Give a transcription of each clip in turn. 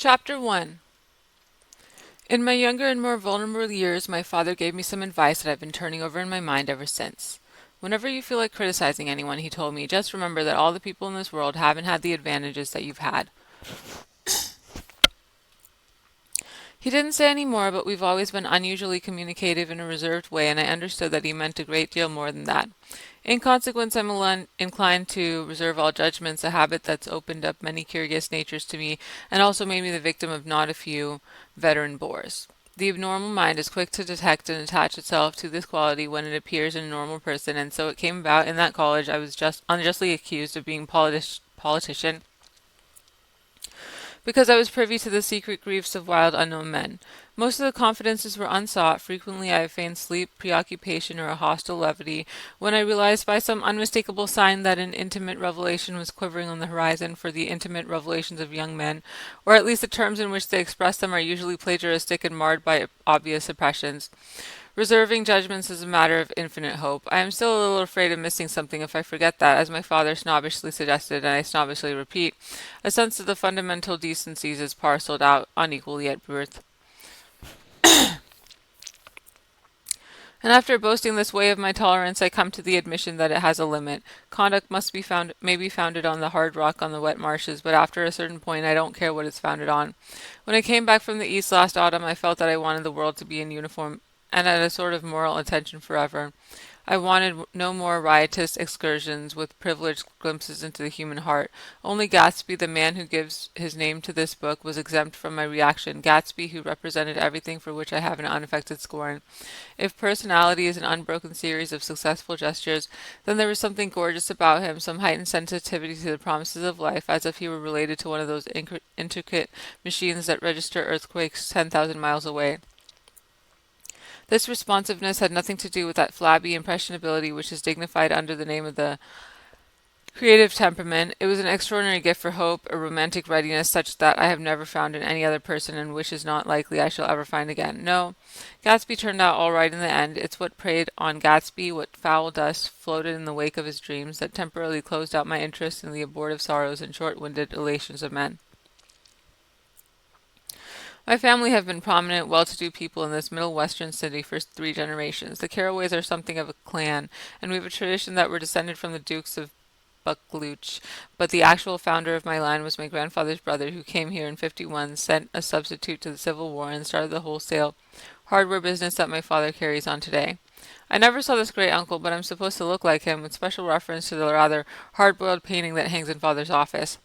Chapter 1. In my younger and more vulnerable years, my father gave me some advice that I've been turning over in my mind ever since. Whenever you feel like criticizing anyone, he told me, just remember that all the people in this world haven't had the advantages that you've had. He didn't say any more, but we've always been unusually communicative in a reserved way, and I understood that he meant a great deal more than that. In consequence, I'm inclined to reserve all judgments, a habit that's opened up many curious natures to me, and also made me the victim of not a few veteran bores. The abnormal mind is quick to detect and attach itself to this quality when it appears in a normal person, and so it came about in that college I was just unjustly accused of being politician because I was privy to the secret griefs of wild unknown men. Most of the confidences were unsought. Frequently I feigned sleep, preoccupation, or a hostile levity, when I realized by some unmistakable sign that an intimate revelation was quivering on the horizon for the intimate revelations of young men, or at least the terms in which they express them are usually plagiaristic and marred by obvious suppressions. Reserving judgments is a matter of infinite hope. I am still a little afraid of missing something if I forget that, as my father snobbishly suggested, and I snobbishly repeat, a sense of the fundamental decencies is parceled out unequally at birth. And after boasting this way of my tolerance, I come to the admission that it has a limit. Conduct may be founded on the hard rock on the wet marshes, but after a certain point I don't care what it's founded on. When I came back from the East last autumn, I felt that I wanted the world to be in uniform and at a sort of moral attention forever. I wanted no more riotous excursions with privileged glimpses into the human heart. Only Gatsby, the man who gives his name to this book, was exempt from my reaction. Gatsby, who represented everything for which I have an unaffected scorn. If personality is an unbroken series of successful gestures, then there was something gorgeous about him, some heightened sensitivity to the promises of life, as if he were related to one of those intricate machines that register earthquakes 10,000 miles away. This responsiveness had nothing to do with that flabby impressionability which is dignified under the name of the creative temperament. It was an extraordinary gift for hope, a romantic readiness such that I have never found in any other person and which is not likely I shall ever find again. No, Gatsby turned out all right in the end. It's what preyed on Gatsby, what foul dust floated in the wake of his dreams, that temporarily closed out my interest in the abortive sorrows and short-winded elations of men. My family have been prominent, well-to-do people in this middle western city for 3 generations. The Carraways are something of a clan, and we have a tradition that we're descended from the Dukes of Buccleuch, but the actual founder of my line was my grandfather's brother, who came here in '51, sent a substitute to the Civil War, and started the wholesale hardware business that my father carries on today. I never saw this great uncle, but I'm supposed to look like him, with special reference to the rather hard-boiled painting that hangs in father's office.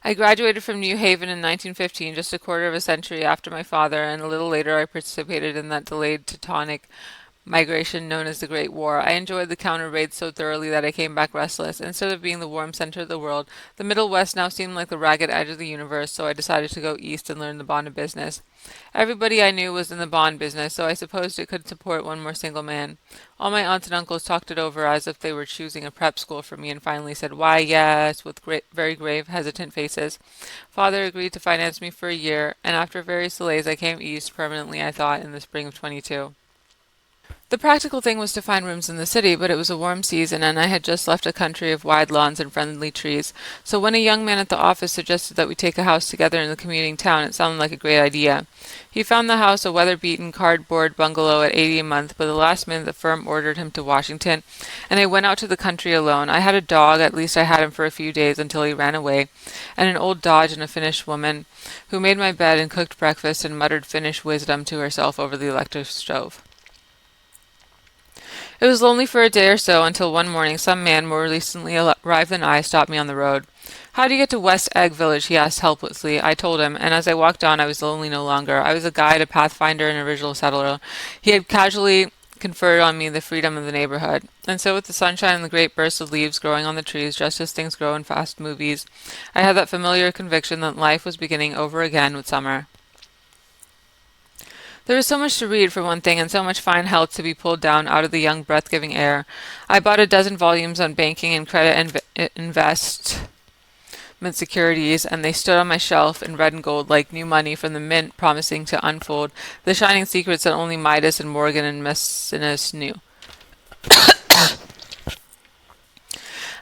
I graduated from New Haven in 1915, just a quarter of a century after my father, and a little later I participated in that delayed Teutonic migration known as the Great War. I enjoyed the counter raids so thoroughly that I came back restless. Instead of being the warm center of the world, the Middle West now seemed like the ragged edge of the universe, so I decided to go east and learn the bond business. Everybody I knew was in the bond business, so I supposed it could support one more single man. All my aunts and uncles talked it over as if they were choosing a prep school for me, and finally said, "Why, yes," with very grave, hesitant faces. Father agreed to finance me for a year, and after various delays I came east, permanently I thought, in the spring of '22. The practical thing was to find rooms in the city, but it was a warm season, and I had just left a country of wide lawns and friendly trees. So when a young man at the office suggested that we take a house together in the commuting town, it sounded like a great idea. He found the house a weather-beaten cardboard bungalow at $80 a month, but the last minute the firm ordered him to Washington, and I went out to the country alone. I had a dog, at least I had him for a few days until he ran away, and an old Dodge and a Finnish woman, who made my bed and cooked breakfast and muttered Finnish wisdom to herself over the electric stove. It was lonely for a day or so until one morning some man more recently arrived than I stopped me on the road. "How do you get to West Egg Village?" he asked helplessly. I told him, and as I walked on I was lonely no longer. I was a guide, a pathfinder, an original settler. He had casually conferred on me the freedom of the neighborhood. And so with the sunshine and the great bursts of leaves growing on the trees, just as things grow in fast movies, I had that familiar conviction that life was beginning over again with summer. There was so much to read, for one thing, and so much fine health to be pulled down out of the young, breath-giving air. I bought a dozen volumes on banking and credit and investment securities, and they stood on my shelf in red and gold like new money from the mint, promising to unfold the shining secrets that only Midas and Morgan and Maecenas knew.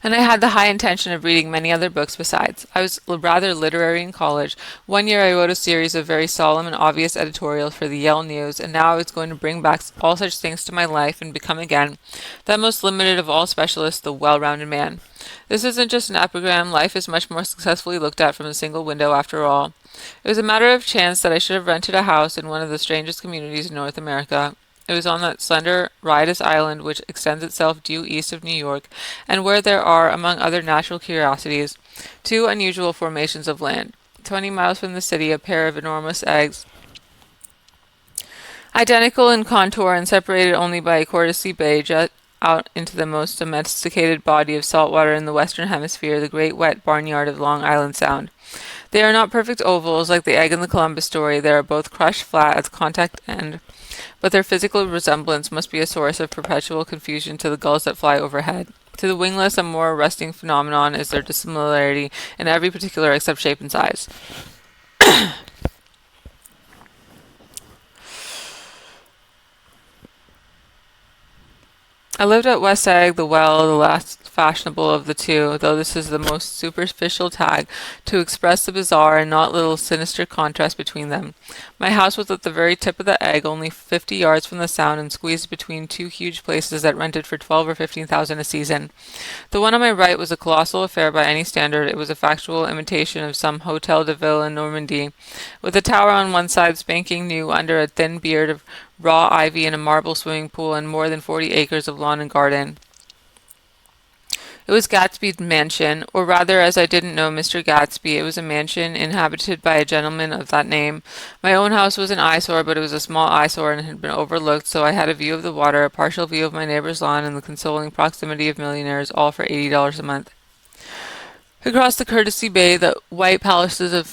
and I had the high intention of reading many other books besides. I was rather literary in college. One year I wrote a series of very solemn and obvious editorials for the Yale News, and now I was going to bring back all such things to my life and become again that most limited of all specialists, the well-rounded man. This isn't just an epigram. Life is much more successfully looked at from a single window after all. It was a matter of chance that I should have rented a house in one of the strangest communities in North America. It was on that slender, riotous island which extends itself due east of New York, and where there are, among other natural curiosities, two unusual formations of land. 20 miles from the city, a pair of enormous eggs, identical in contour and separated only by a courtesy bay, jut out into the most domesticated body of salt water in the western hemisphere, the great wet barnyard of Long Island Sound. They are not perfect ovals like the egg in the Columbus story. They are both crushed flat at the contact end, but their physical resemblance must be a source of perpetual confusion to the gulls that fly overhead. To the wingless, a more arresting phenomenon is their dissimilarity in every particular except shape and size. I lived at West Egg, the Well, the last fashionable of the two, though this is the most superficial tag to express the bizarre and not little sinister contrast between them. My house was at the very tip of the egg, only 50 yards from the Sound, and squeezed between two huge places that rented for 12 or 15,000 a season. The one on my right was a colossal affair by any standard. It was a factual imitation of some Hotel de Ville in Normandy, with a tower on one side spanking new under a thin beard of raw ivy and a marble swimming pool and more than 40 acres of lawn and garden. It was Gatsby's mansion, or rather, as I didn't know Mr. Gatsby, it was a mansion inhabited by a gentleman of that name. My own house was an eyesore, but it was a small eyesore and had been overlooked, so I had a view of the water, a partial view of my neighbor's lawn, and the consoling proximity of millionaires, all for $80 a month. Across the courtesy bay, the white palaces of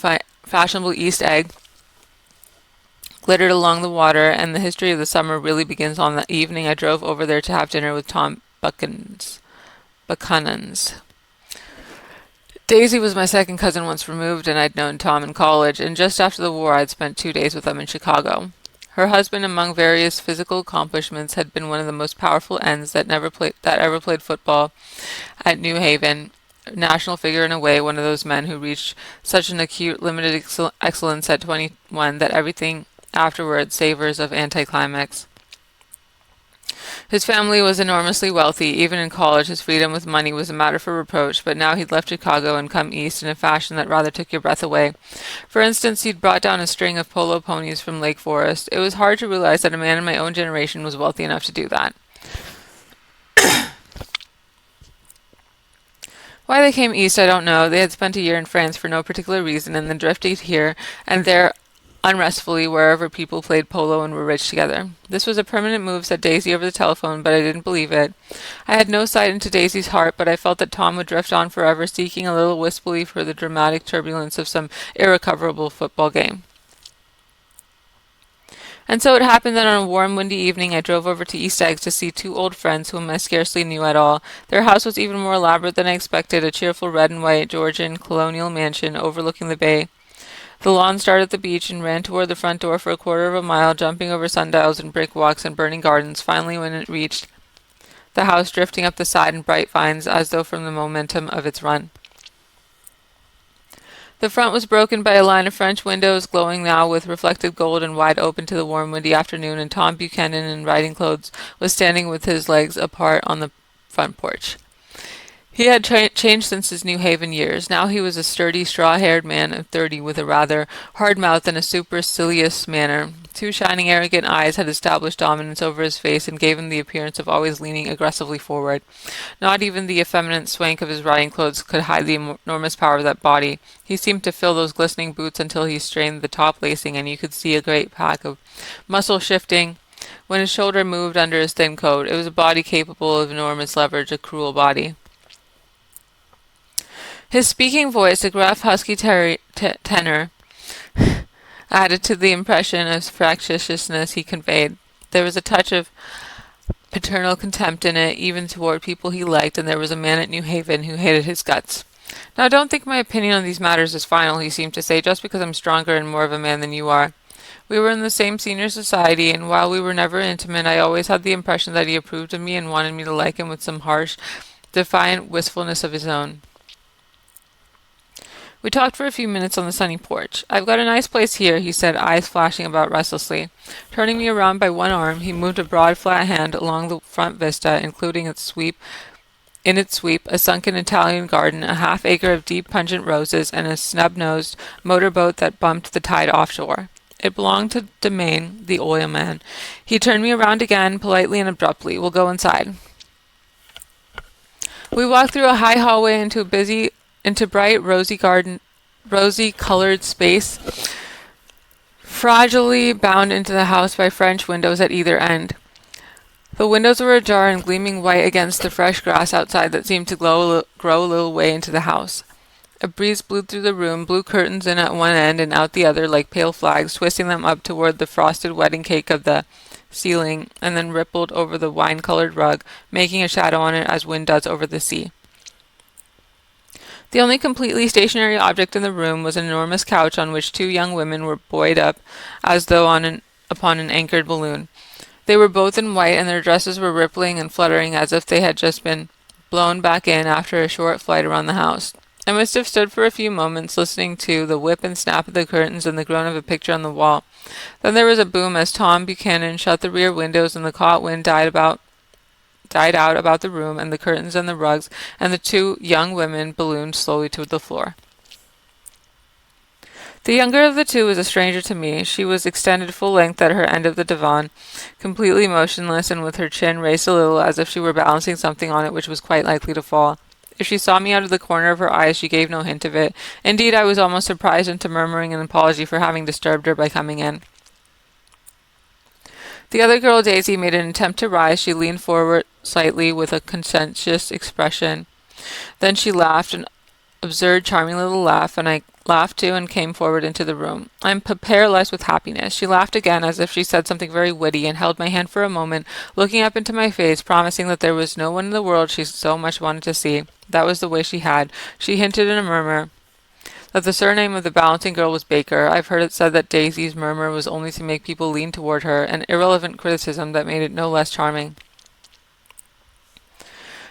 fashionable East Egg glittered along the water, and the history of the summer really begins on the evening I drove over there to have dinner with Tom Buchanan's. Daisy was my second cousin once removed, and I'd known Tom in college, and just after the war I'd spent 2 days with them in Chicago. Her husband, among various physical accomplishments, had been one of the most powerful ends that ever played football at New Haven. National figure in a way, one of those men who reached such an acute, limited excellence at 21 that everything afterward savors of anticlimax. His family was enormously wealthy. Even in college, his freedom with money was a matter for reproach, but now he'd left Chicago and come east in a fashion that rather took your breath away. For instance, he'd brought down a string of polo ponies from Lake Forest. It was hard to realize that a man in my own generation was wealthy enough to do that. Why they came east, I don't know. They had spent a year in France for no particular reason, and then drifted here and there unrestfully wherever people played polo and were rich together. This was a permanent move, said Daisy over the telephone, but I didn't believe it. I had no sight into Daisy's heart, but I felt that Tom would drift on forever, seeking a little wistfully for the dramatic turbulence of some irrecoverable football game. And so it happened that on a warm, windy evening I drove over to East Eggs to see two old friends whom I scarcely knew at all. Their house was even more elaborate than I expected, a cheerful red and white Georgian colonial mansion overlooking the bay. The lawn started at the beach and ran toward the front door for a quarter of a mile, jumping over sundials and brick walks and burning gardens. Finally, when it reached the house, drifting up the side in bright vines, as though from the momentum of its run. The front was broken by a line of French windows, glowing now with reflected gold and wide open to the warm, windy afternoon, and Tom Buchanan, in riding clothes, was standing with his legs apart on the front porch. He had changed since his New Haven years. Now he was a sturdy, straw-haired man of 30 with a rather hard mouth and a supercilious manner. Two shining, arrogant eyes had established dominance over his face and gave him the appearance of always leaning aggressively forward. Not even the effeminate swank of his riding clothes could hide the enormous power of that body. He seemed to fill those glistening boots until he strained the top lacing, and you could see a great pack of muscle shifting when his shoulder moved under his thin coat. It was a body capable of enormous leverage, a cruel body. His speaking voice, a gruff, husky tenor, added to the impression of fractiousness he conveyed. There was a touch of paternal contempt in it, even toward people he liked, and there was a man at New Haven who hated his guts. Now, don't think my opinion on these matters is final, he seemed to say, just because I'm stronger and more of a man than you are. We were in the same senior society, and while we were never intimate, I always had the impression that he approved of me and wanted me to like him with some harsh defiant wistfulness of his own. We talked for a few minutes on the sunny porch. "I've got a nice place here," he said, eyes flashing about restlessly. Turning me around by one arm, he moved a broad, flat hand along the front vista, including in its sweep, a sunken Italian garden, a half-acre of deep, pungent roses, and a snub-nosed motorboat that bumped the tide offshore. It belonged to Domain, the oilman. He turned me around again, politely and abruptly. "We'll go inside." We walked through a high hallway into bright, rosy-colored space, fragilely bound into the house by French windows at either end. The windows were ajar and gleaming white against the fresh grass outside that seemed to grow a little way into the house. A breeze blew through the room, blew curtains in at one end and out the other like pale flags, twisting them up toward the frosted wedding cake of the ceiling, and then rippled over the wine-colored rug, making a shadow on it as wind does over the sea. The only completely stationary object in the room was an enormous couch on which two young women were buoyed up as though upon an anchored balloon. They were both in white, and their dresses were rippling and fluttering as if they had just been blown back in after a short flight around the house. I must have stood for a few moments listening to the whip and snap of the curtains and the groan of a picture on the wall. Then there was a boom as Tom Buchanan shut the rear windows and the caught wind died out about the room and the curtains and the rugs, and the two young women ballooned slowly to the floor. The younger of the two was a stranger to me. She was extended full length at her end of the divan, completely motionless and with her chin raised a little as if she were balancing something on it which was quite likely to fall. If she saw me out of the corner of her eyes, she gave no hint of it. Indeed, I was almost surprised into murmuring an apology for having disturbed her by coming in. The other girl, Daisy, made an attempt to rise. She leaned forward slightly with a conscientious expression. Then she laughed, an absurd, charming little laugh, and I laughed too and came forward into the room. I am paralyzed with happiness. She laughed again as if she said something very witty and held my hand for a moment, looking up into my face, promising that there was no one in the world she so much wanted to see. That was the way she had. She hinted in a murmur that the surname of the balancing girl was Baker. I've heard it said that Daisy's murmur was only to make people lean toward her, an irrelevant criticism that made it no less charming.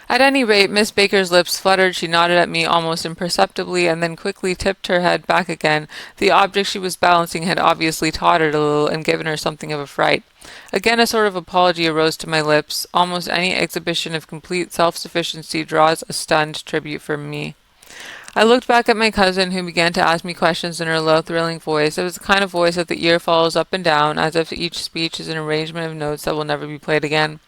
At any rate, Miss Baker's lips fluttered. She nodded at me almost imperceptibly, and then quickly tipped her head back again. The object she was balancing had obviously tottered a little and given her something of a fright. Again a sort of apology arose to my lips. Almost any exhibition of complete self-sufficiency draws a stunned tribute from me. I looked back at my cousin, who began to ask me questions in her low, thrilling voice. It was the kind of voice that the ear follows up and down, as if each speech is an arrangement of notes that will never be played again.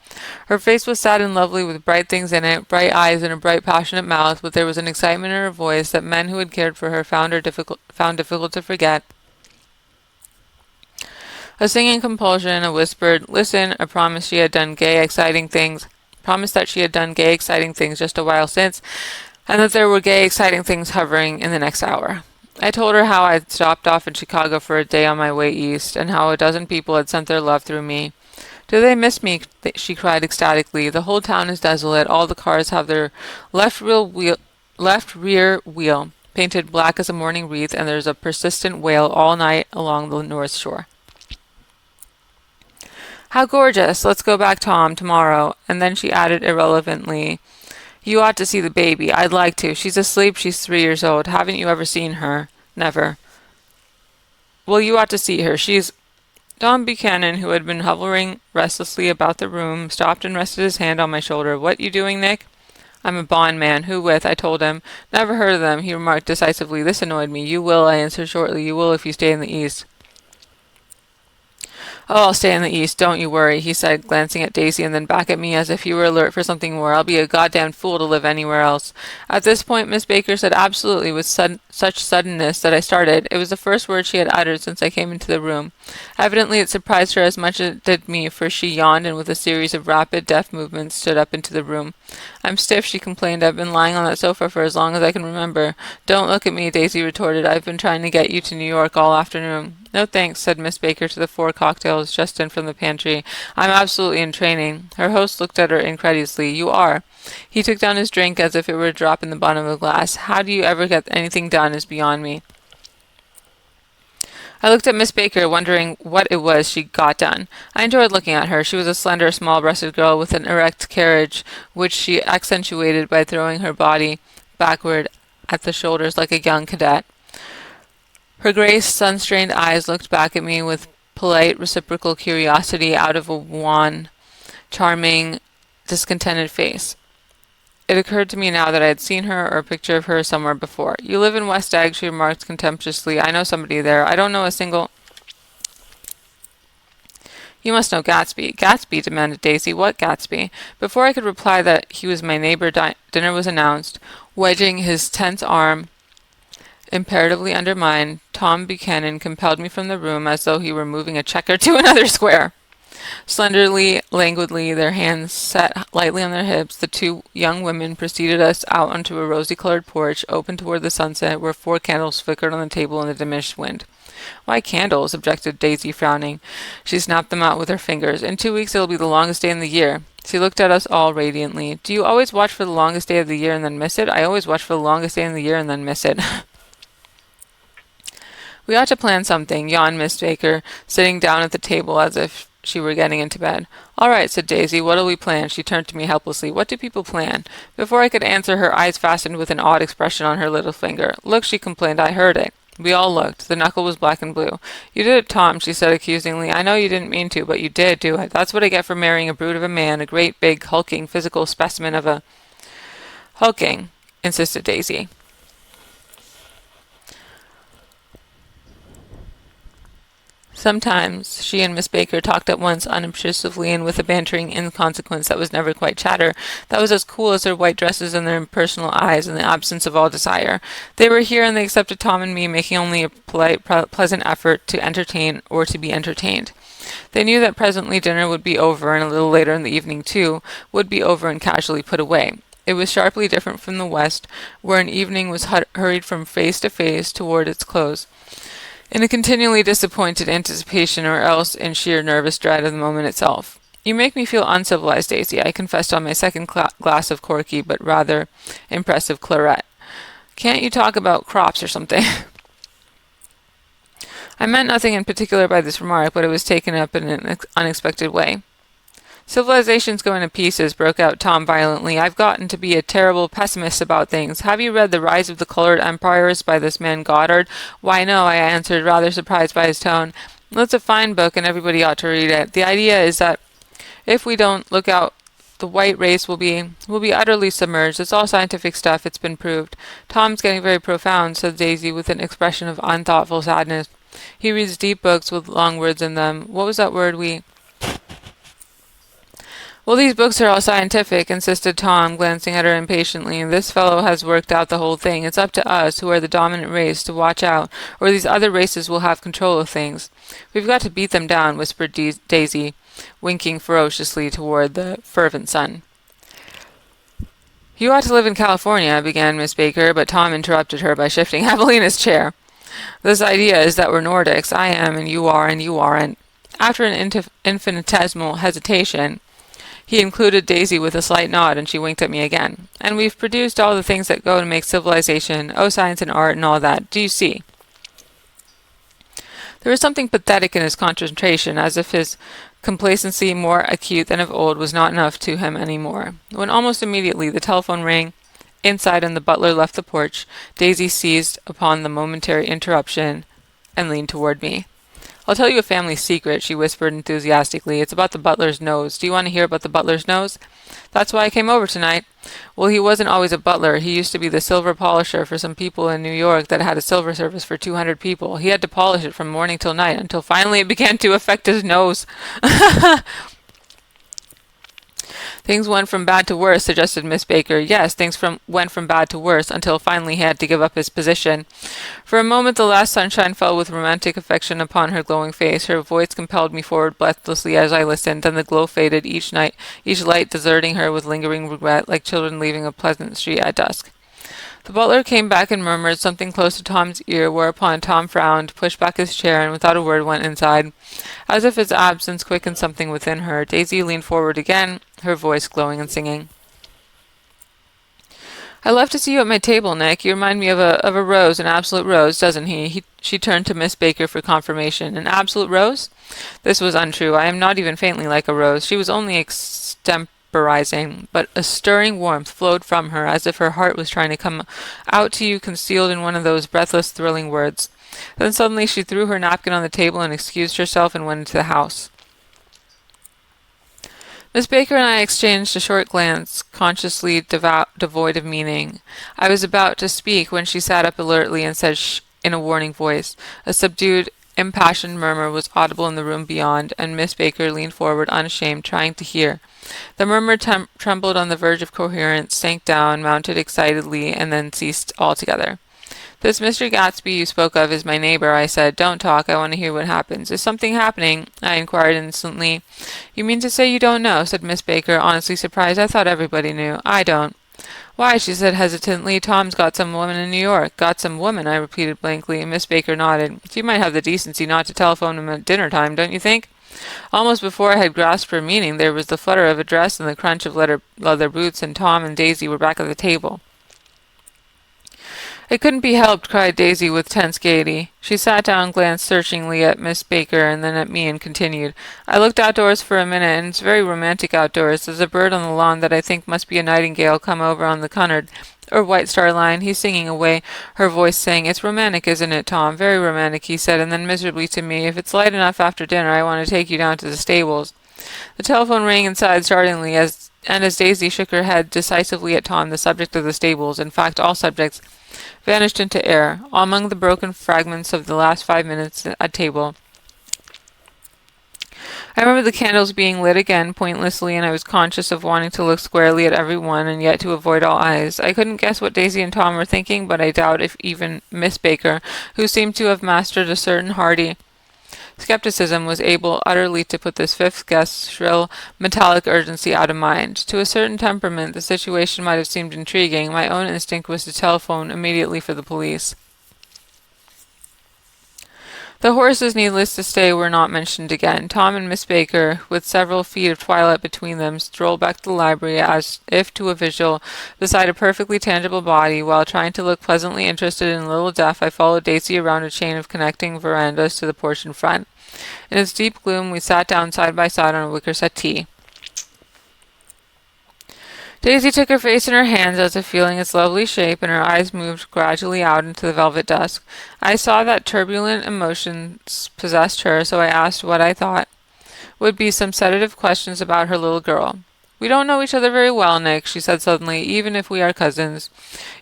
Her face was sad and lovely, with bright things in it, bright eyes and a bright, passionate mouth, but there was an excitement in her voice that men who had cared for her found difficult to forget. A singing compulsion, a whispered, "Listen," a promise that she had done gay, exciting things just a while since, and that there were gay, exciting things hovering in the next hour. I told her how I had stopped off in Chicago for a day on my way east, and how a dozen people had sent their love through me. "Do they miss me?" she cried ecstatically. "The whole town is desolate. All the cars have their left rear wheel painted black as a mourning wreath, and there's a persistent wail all night along the North Shore." "How gorgeous! Let's go back, Tom, tomorrow." And then she added irrelevantly, "You ought to see the baby. I'd like to. She's asleep. She's 3 years old. Haven't you ever seen her?" "Never." "Well, you ought to see her. She's—" Tom Buchanan, who had been hovering restlessly about the room, stopped and rested his hand on my shoulder. "What you doing, Nick?" "I'm a bondman." "Who with?" I told him. "Never heard of them," he remarked decisively. This annoyed me. "You will," I answered shortly. "You will if you stay in the East." "Oh, I'll stay in the East, don't you worry," he said, glancing at Daisy and then back at me as if he were alert for something more. "I'll be a goddamned fool to live anywhere else." At this point, Miss Baker said absolutely with such suddenness that I started. It was the first word she had uttered since I came into the room. Evidently it surprised her as much as it did me, for she yawned and with a series of rapid, deft movements stood up into the room. "I'm stiff," she complained. "I've been lying on that sofa for as long as I can remember." "Don't look at me," Daisy retorted. "I've been trying to get you to New York all afternoon." "No thanks," said Miss Baker to the 4 cocktails just in from the pantry. "I'm absolutely in training." Her host looked at her incredulously. "You are?" He took down his drink as if it were a drop in the bottom of a glass. "How do you ever get anything done is beyond me." I looked at Miss Baker, wondering what it was she got done. I enjoyed looking at her. She was a slender, small-breasted girl with an erect carriage, which she accentuated by throwing her body backward at the shoulders like a young cadet. Her gray, sun-strained eyes looked back at me with polite, reciprocal curiosity out of a wan, charming, discontented face. It occurred to me now that I had seen her or a picture of her somewhere before. "You live in West Egg," she remarked contemptuously. "I know somebody there. I don't know a single—" "You must know Gatsby." "Gatsby?" demanded Daisy. "What Gatsby?" Before I could reply that he was my neighbor, dinner was announced. Wedging his tense arm imperatively under mine, Tom Buchanan compelled me from the room as though he were moving a checker to another square. Slenderly, languidly, their hands set lightly on their hips, the two young women preceded us out onto a rosy-colored porch, open toward the sunset, where 4 candles flickered on the table in the diminished wind. "Why candles?" objected Daisy, frowning. She snapped them out with her fingers. "In 2 weeks it'll be the longest day in the year." She looked at us all radiantly. "Do you always watch for the longest day of the year and then miss it?" "I always watch for the longest day in the year and then miss it." "We ought to plan something," yawned Miss Baker, sitting down at the table as if she were getting into bed. "All right," said Daisy. "What'll we plan?" She turned to me helplessly. "What do people plan?" Before I could answer, her eyes fastened with an odd expression on her little finger. "Look," she complained. "I heard it." We all looked. The knuckle was black and blue. "You did it, Tom," she said accusingly. "I know you didn't mean to, but you did do it. That's what I get for marrying a brute of a man, a great, big, hulking, physical specimen of a—" "Hulking," insisted Daisy. Sometimes she and Miss Baker talked at once, unobtrusively and with a bantering inconsequence that was never quite chatter, that was as cool as their white dresses and their impersonal eyes and the absence of all desire. They were here, and they accepted Tom and me, making only a polite, pleasant effort to entertain or to be entertained. They knew that presently dinner would be over, and a little later in the evening, too, would be over and casually put away. It was sharply different from the West, where an evening was hurried from face to face toward its close, in a continually disappointed anticipation or else in sheer nervous dread of the moment itself. "You make me feel uncivilized, Daisy," I confessed on my second glass of corky but rather impressive claret. "Can't you talk about crops or something?" I meant nothing in particular by this remark, but it was taken up in an unexpected way. "Civilization's going to pieces," broke out Tom violently. "I've gotten to be a terrible pessimist about things. Have you read The Rise of the Colored Empires by this man Goddard?" "Why, no," I answered, rather surprised by his tone. "Well, it's a fine book, and everybody ought to read it. The idea is that if we don't look out, the white race will be utterly submerged. It's all scientific stuff. It's been proved." "Tom's getting very profound," said Daisy with an expression of unthoughtful sadness. "He reads deep books with long words in them. What was that word we—" "Well, these books are all scientific," insisted Tom, glancing at her impatiently. "This fellow has worked out the whole thing. It's up to us, who are the dominant race, to watch out, or these other races will have control of things. We've got to beat them down," whispered Daisy, winking ferociously toward the fervent sun. "You ought to live in California," began Miss Baker, but Tom interrupted her by shifting heavily in his chair. "This idea is that we're Nordics. I am, and you are, and you aren't." After an infinitesimal hesitation, he included Daisy with a slight nod, and she winked at me again. "And we've produced all the things that go to make civilization, science and art and all that. Do you see?" There was something pathetic in his concentration, as if his complacency, more acute than of old, was not enough to him any more. When almost immediately the telephone rang inside and the butler left the porch, Daisy seized upon the momentary interruption and leaned toward me. "I'll tell you a family secret," she whispered enthusiastically. "It's about the butler's nose. Do you want to hear about the butler's nose? That's why I came over tonight. Well, he wasn't always a butler. He used to be the silver polisher for some people in New York that had a silver service for 200 people. He had to polish it from morning till night, until finally it began to affect his nose." "Things went from bad to worse," suggested Miss Baker. "Yes, went from bad to worse, until finally he had to give up his position." For a moment the last sunshine fell with romantic affection upon her glowing face. Her voice compelled me forward breathlessly as I listened, then the glow faded, each light deserting her with lingering regret, like children leaving a pleasant street at dusk. The butler came back and murmured something close to Tom's ear, whereupon Tom frowned, pushed back his chair, and without a word went inside. As if his absence quickened something within her, Daisy leaned forward again, her voice glowing and singing. I love to see you at my table, Nick. You remind me of a rose, an absolute rose, doesn't he? She turned to Miss Baker for confirmation. An absolute rose? This was untrue. I am not even faintly like a rose. She was only extemporizing, but a stirring warmth flowed from her, as if her heart was trying to come out to you concealed in one of those breathless, thrilling words. Then suddenly she threw her napkin on the table and excused herself and went into the house. Miss Baker and I exchanged a short glance, consciously devoid of meaning. I was about to speak when she sat up alertly and said shh in a warning voice. A subdued, impassioned murmur was audible in the room beyond, and Miss Baker leaned forward unashamed, trying to hear. The murmur trembled on the verge of coherence, sank down, mounted excitedly, and then ceased altogether. "This Mr. Gatsby you spoke of is my neighbor," I said. "Don't talk. I want to hear what happens." "Is something happening?" I inquired instantly. "You mean to say you don't know?" said Miss Baker, honestly surprised. "I thought everybody knew." "I don't." "Why," she said hesitantly, "Tom's got some woman in New York." "Got some woman," I repeated blankly. Miss Baker nodded. "She might have the decency not to telephone him at dinner time, don't you think?" Almost before I had grasped her meaning, there was the flutter of a dress and the crunch of leather boots, and Tom and Daisy were back at the table. "It couldn't be helped," cried Daisy with tense gaiety. She sat down, glanced searchingly at Miss Baker and then at me, and continued, "I looked outdoors for a minute, and it's very romantic outdoors. There's a bird on the lawn that I think must be a nightingale come over on the Cunard, or White Star Line. He's singing away." Her voice sang. "It's romantic, isn't it, Tom? Very romantic," he said, and then miserably to me, "If it's light enough after dinner, I want to take you down to the stables." The telephone rang inside startlingly, as Daisy shook her head decisively at Tom, the subject of the stables, in fact all subjects, vanished into air, among the broken fragments of the last 5 minutes at table. I remember the candles being lit again pointlessly, and I was conscious of wanting to look squarely at every one and yet to avoid all eyes. I couldn't guess what Daisy and Tom were thinking, but I doubt if even Miss Baker, who seemed to have mastered a certain hearty skepticism, was able utterly to put this fifth guest's shrill, metallic urgency out of mind. To a certain temperament, the situation might have seemed intriguing. My own instinct was to telephone immediately for the police. The horses, needless to say, were not mentioned again. Tom and Miss Baker, with several feet of twilight between them, strolled back to the library as if to a vigil beside a perfectly tangible body. While trying to look pleasantly interested in Little Deaf, I followed Daisy around a chain of connecting verandas to the porch in front. In its deep gloom, we sat down side by side on a wicker settee. Daisy took her face in her hands as if feeling its lovely shape, and her eyes moved gradually out into the velvet dusk. I saw that turbulent emotions possessed her, so I asked what I thought would be some sedative questions about her little girl. "We don't know each other very well, Nick," she said suddenly, "even if we are cousins.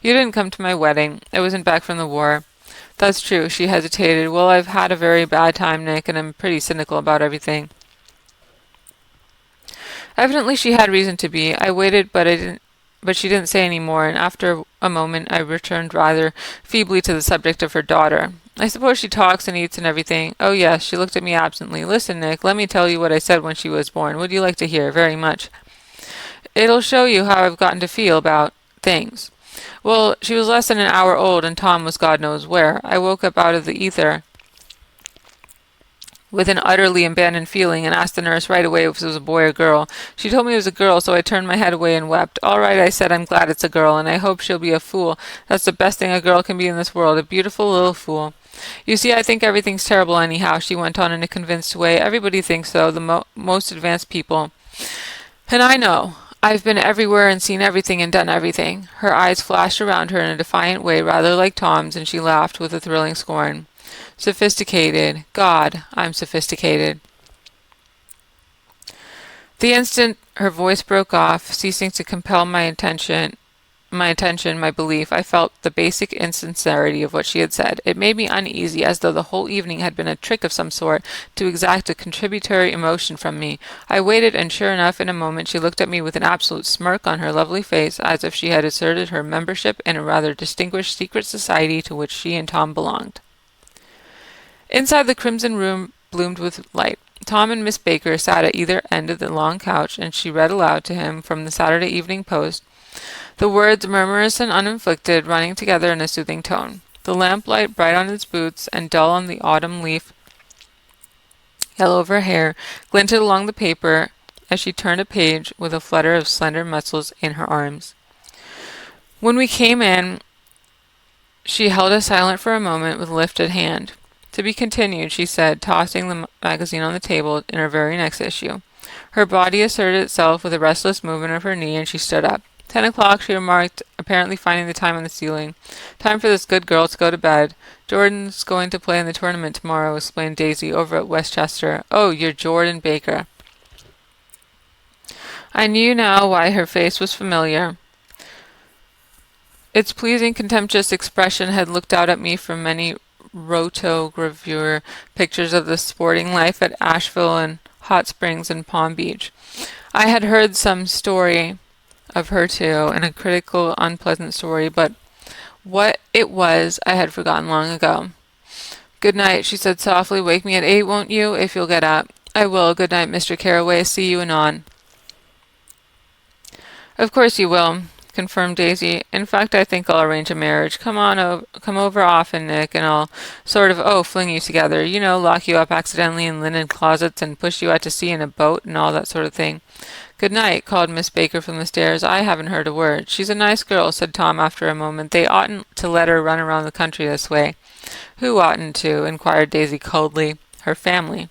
You didn't come to my wedding. I wasn't back from the war." "That's true," she hesitated. "Well, I've had a very bad time, Nick, and I'm pretty cynical about everything." Evidently she had reason to be. I waited, but she didn't say any more, and after a moment I returned rather feebly to the subject of her daughter. "I suppose she talks and eats and everything." "Oh, yes." She looked at me absently. "Listen, Nick, let me tell you what I said when she was born. Would you like to hear? Very much. It'll show you how I've gotten to feel about things. Well, she was less than an hour old, and Tom was God knows where. I woke up out of the ether with an utterly abandoned feeling, and asked the nurse right away if it was a boy or girl. She told me it was a girl, so I turned my head away and wept. 'All right,' I said, 'I'm glad it's a girl, and I hope she'll be a fool. That's the best thing a girl can be in this world, a beautiful little fool.' You see, I think everything's terrible anyhow," she went on in a convinced way. "Everybody thinks so, the most advanced people. And I know. I've been everywhere and seen everything and done everything." Her eyes flashed around her in a defiant way, rather like Tom's, and she laughed with a thrilling scorn. "Sophisticated. God, I'm sophisticated." The instant her voice broke off, ceasing to compel my attention, my belief, I felt the basic insincerity of what she had said. It made me uneasy, as though the whole evening had been a trick of some sort to exact a contributory emotion from me. I waited, and sure enough, in a moment she looked at me with an absolute smirk on her lovely face, as if she had asserted her membership in a rather distinguished secret society to which she and Tom belonged. Inside, the crimson room bloomed with light. Tom and Miss Baker sat at either end of the long couch, and she read aloud to him from the Saturday Evening Post, the words murmurous and uninflected, running together in a soothing tone. The lamplight, bright on its boots and dull on the autumn leaf yellow of her hair, glinted along the paper as she turned a page with a flutter of slender muscles in her arms. When we came in, she held us silent for a moment with lifted hand. To be continued, she said, tossing the magazine on the table in her very next issue. Her body asserted itself with a restless movement of her knee, and she stood up. 10 o'clock, she remarked, apparently finding the time on the ceiling. Time for this good girl to go to bed. Jordan's going to play in the tournament tomorrow, explained Daisy, over at Westchester. Oh, you're Jordan Baker. I knew now why her face was familiar. Its pleasing, contemptuous expression had looked out at me from many rotogravure pictures of the sporting life at Asheville and Hot Springs and Palm Beach. I had heard some story of her too, and a critical, unpleasant story, but what it was I had forgotten long ago. Good night, she said softly. Wake me at 8, won't you, if you'll get up? I will. Good night, Mr. Carraway. See you anon. Of course you will, confirmed Daisy. In fact, I think I'll arrange a marriage. Come over often, Nick, and I'll sort of, fling you together. You know, lock you up accidentally in linen closets and push you out to sea in a boat and all that sort of thing. Good night, called Miss Baker from the stairs. I haven't heard a word. She's a nice girl, said Tom after a moment. They oughtn't to let her run around the country this way. Who oughtn't to? Inquired Daisy coldly. Her family.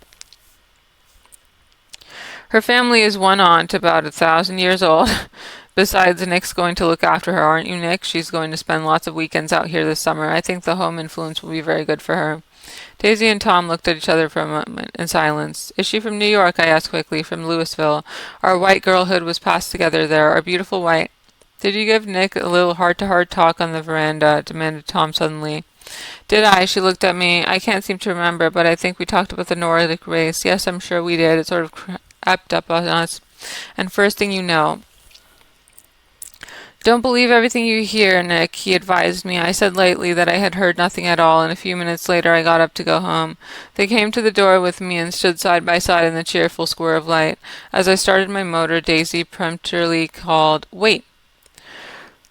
Her family is one aunt, about 1,000 years old. Besides, Nick's going to look after her, aren't you, Nick? She's going to spend lots of weekends out here this summer. I think the home influence will be very good for her. Daisy and Tom looked at each other for a moment in silence. Is she from New York? I asked quickly. From Louisville. Our white girlhood was passed together there. Our beautiful white. Did you give Nick a little heart-to-heart talk on the veranda? Demanded Tom suddenly. Did I? She looked at me. I can't seem to remember, but I think we talked about the Nordic race. Yes, I'm sure we did. It sort of crept up on us. And first thing you know, don't believe everything you hear, Nick, he advised me. I said lightly that I had heard nothing at all, and a few minutes later I got up to go home. They came to the door with me and stood side by side in the cheerful square of light. As I started my motor, Daisy peremptorily called, Wait!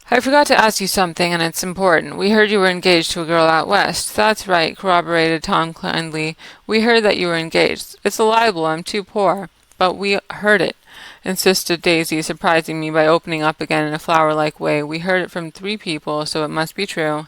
I forgot to ask you something, and it's important. We heard you were engaged to a girl out west. That's right, corroborated Tom kindly. We heard that you were engaged. It's a libel. I'm too poor. But we heard it, insisted Daisy, surprising me by opening up again in a flower-like way. We heard it from 3 people, so it must be true.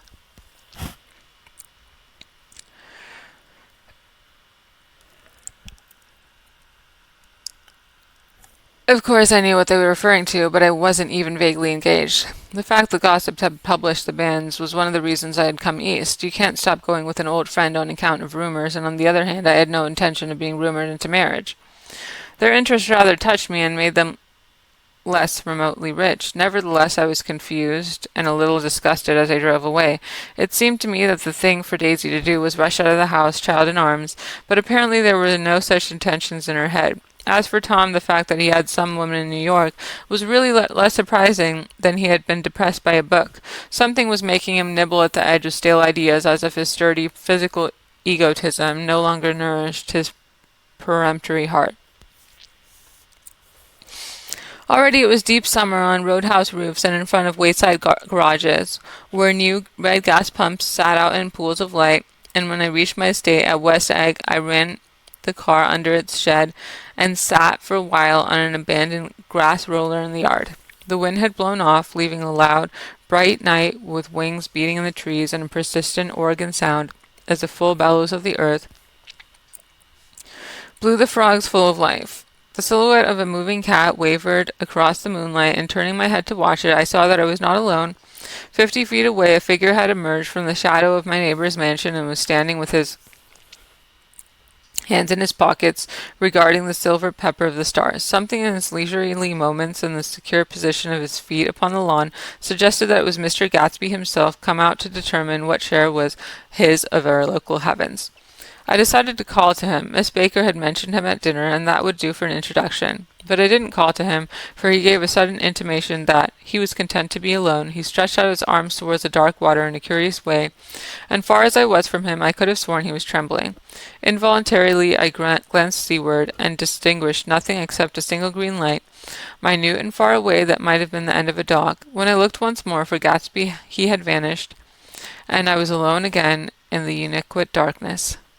Of course I knew what they were referring to, but I wasn't even vaguely engaged. The fact the gossips had published the banns was one of the reasons I had come east. You can't stop going with an old friend on account of rumors, and on the other hand I had no intention of being rumored into marriage. Their interest rather touched me and made them less remotely rich. Nevertheless, I was confused and a little disgusted as I drove away. It seemed to me that the thing for Daisy to do was rush out of the house, child in arms, but apparently there were no such intentions in her head. As for Tom, the fact that he had some woman in New York was really less surprising than he had been depressed by a book. Something was making him nibble at the edge of stale ideas, as if his sturdy physical egotism no longer nourished his peremptory heart. Already it was deep summer on roadhouse roofs and in front of wayside garages, where new red gas pumps sat out in pools of light, and when I reached my estate at West Egg, I ran the car under its shed and sat for a while on an abandoned grass roller in the yard. The wind had blown off, leaving a loud, bright night with wings beating in the trees and a persistent organ sound as the full bellows of the earth blew the frogs full of life. The silhouette of a moving cat wavered across the moonlight, and turning my head to watch it, I saw that I was not alone. 50 feet away, a figure had emerged from the shadow of my neighbor's mansion and was standing with his hands in his pockets, regarding the silver pepper of the stars. Something in his leisurely moments and the secure position of his feet upon the lawn suggested that it was Mr. Gatsby himself, come out to determine what share was his of our local heavens. I decided to call to him. Miss Baker had mentioned him at dinner, and that would do for an introduction. But I didn't call to him, for he gave a sudden intimation that he was content to be alone. He stretched out his arms towards the dark water in a curious way, and far as I was from him, I could have sworn he was trembling. Involuntarily, I glanced seaward, and distinguished nothing except a single green light, minute and far away, that might have been the end of a dock. When I looked once more for Gatsby, he had vanished, and I was alone again in the uniquate darkness.